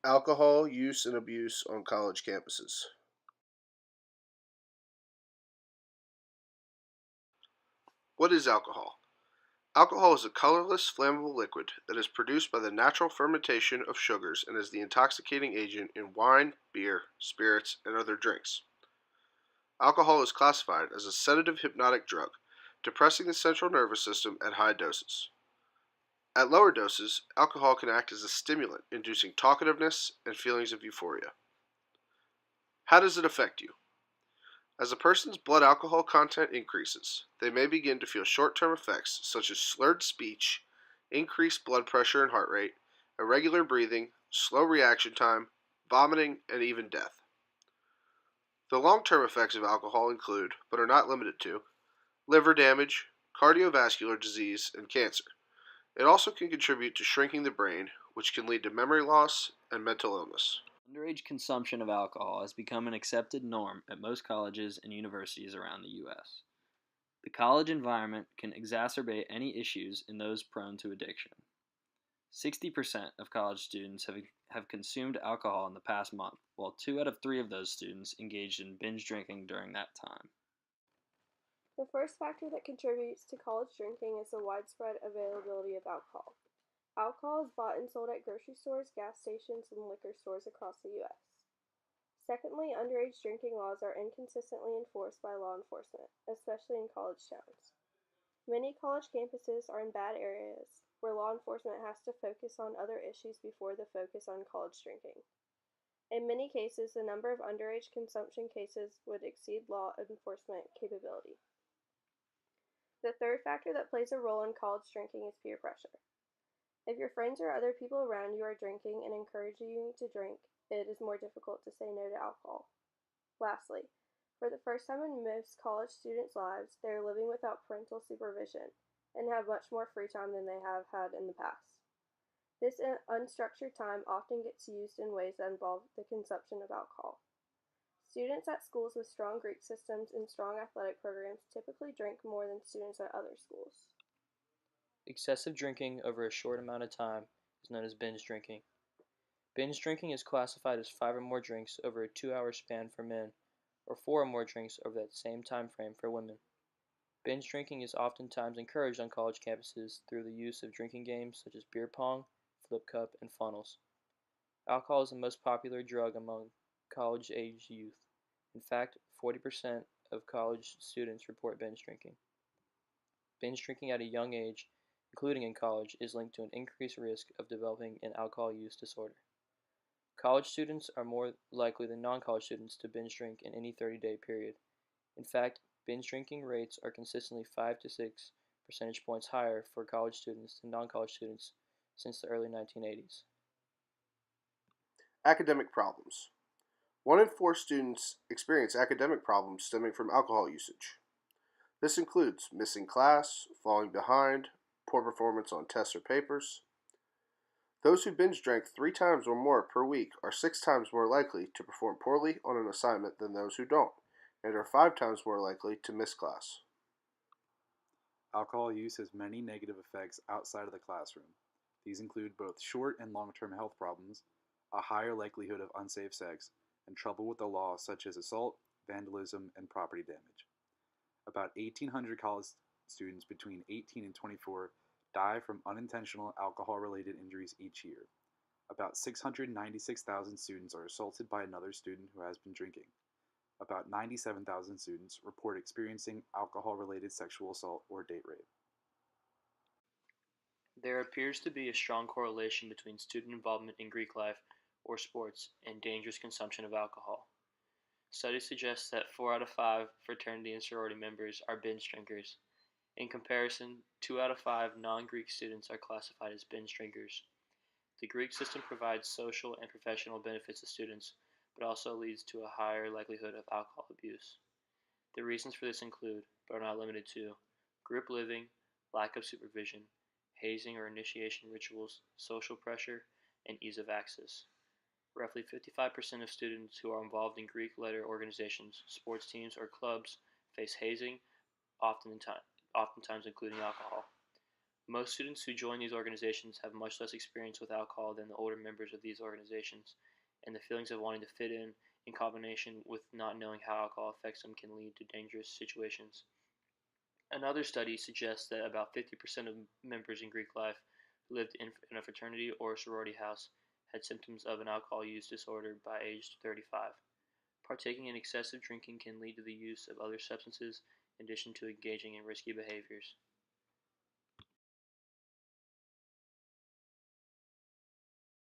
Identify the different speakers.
Speaker 1: Alcohol use and abuse on college campuses. What is alcohol? Alcohol is a colorless, flammable liquid that is produced by the natural fermentation of sugars and is the intoxicating agent in wine, beer, spirits, and other drinks. Alcohol is classified as a sedative hypnotic drug, depressing the central nervous system at high doses. At lower doses, alcohol can act as a stimulant, inducing talkativeness and feelings of euphoria. How does it affect you? As a person's blood alcohol content increases, they may begin to feel short-term effects such as slurred speech, increased blood pressure and heart rate, irregular breathing, slow reaction time, vomiting, and even death. The long-term effects of alcohol include, but are not limited to, liver damage, cardiovascular disease, and cancer. It also can contribute to shrinking the brain, which can lead to memory loss and mental illness.
Speaker 2: Underage consumption of alcohol has become an accepted norm at most colleges and universities around the U.S. The college environment can exacerbate any issues in those prone to addiction. 60% of college students have consumed alcohol in the past month, while 2 out of 3 of those students engaged in binge drinking during that time.
Speaker 3: The first factor that contributes to college drinking is the widespread availability of alcohol. Alcohol is bought and sold at grocery stores, gas stations, and liquor stores across the U.S. Secondly, underage drinking laws are inconsistently enforced by law enforcement, especially in college towns. Many college campuses are in bad areas, where law enforcement has to focus on other issues before the focus on college drinking. In many cases, the number of underage consumption cases would exceed law enforcement capability. The third factor that plays a role in college drinking is peer pressure. If your friends or other people around you are drinking and encourage you to drink, it is more difficult to say no to alcohol. Lastly, for the first time in most college students' lives, they are living without parental supervision and have much more free time than they have had in the past. This unstructured time often gets used in ways that involve the consumption of alcohol. Students at schools with strong Greek systems and strong athletic programs typically drink more than students at other schools.
Speaker 4: Excessive drinking over a short amount of time is known as binge drinking. Binge drinking is classified as 5 or more drinks over a 2-hour span for men, or 4 or more drinks over that same time frame for women. Binge drinking is oftentimes encouraged on college campuses through the use of drinking games such as beer pong, flip cup, and funnels. Alcohol is the most popular drug among college-age youth. In fact, 40% of college students report binge drinking. Binge drinking at a young age, including in college, is linked to an increased risk of developing an alcohol use disorder. College students are more likely than non-college students to binge drink in any 30-day period. In fact, binge drinking rates are consistently 5 to 6 percentage points higher for college students than non-college students since the early 1980s.
Speaker 1: Academic problems. 1 in 4 students experience academic problems stemming from alcohol usage. This includes missing class, falling behind, poor performance on tests or papers. Those who binge drank 3 times or more per week are 6 times more likely to perform poorly on an assignment than those who don't, and are 5 times more likely to miss class.
Speaker 5: Alcohol use has many negative effects outside of the classroom. These include both short and long-term health problems, a higher likelihood of unsafe sex, and trouble with the law such as assault, vandalism, and property damage. About 1,800 college students between 18 and 24 die from unintentional alcohol-related injuries each year. About 696,000 students are assaulted by another student who has been drinking. About 97,000 students report experiencing alcohol-related sexual assault or date rape.
Speaker 4: There appears to be a strong correlation between student involvement in Greek life or sports and dangerous consumption of alcohol. Studies suggest that 4 out of 5 fraternity and sorority members are binge drinkers. In comparison, 2 out of 5 non-Greek students are classified as binge drinkers. The Greek system provides social and professional benefits to students, but also leads to a higher likelihood of alcohol abuse. The reasons for this include, but are not limited to, group living, lack of supervision, hazing or initiation rituals, social pressure, and ease of access. Roughly 55% of students who are involved in Greek-led organizations, sports teams, or clubs face hazing, oftentimes including alcohol. Most students who join these organizations have much less experience with alcohol than the older members of these organizations, and the feelings of wanting to fit in combination with not knowing how alcohol affects them, can lead to dangerous situations. Another study suggests that about 50% of members in Greek life who lived in a fraternity or sorority house had symptoms of an alcohol use disorder by age 35. Partaking in excessive drinking can lead to the use of other substances in addition to engaging in risky behaviors.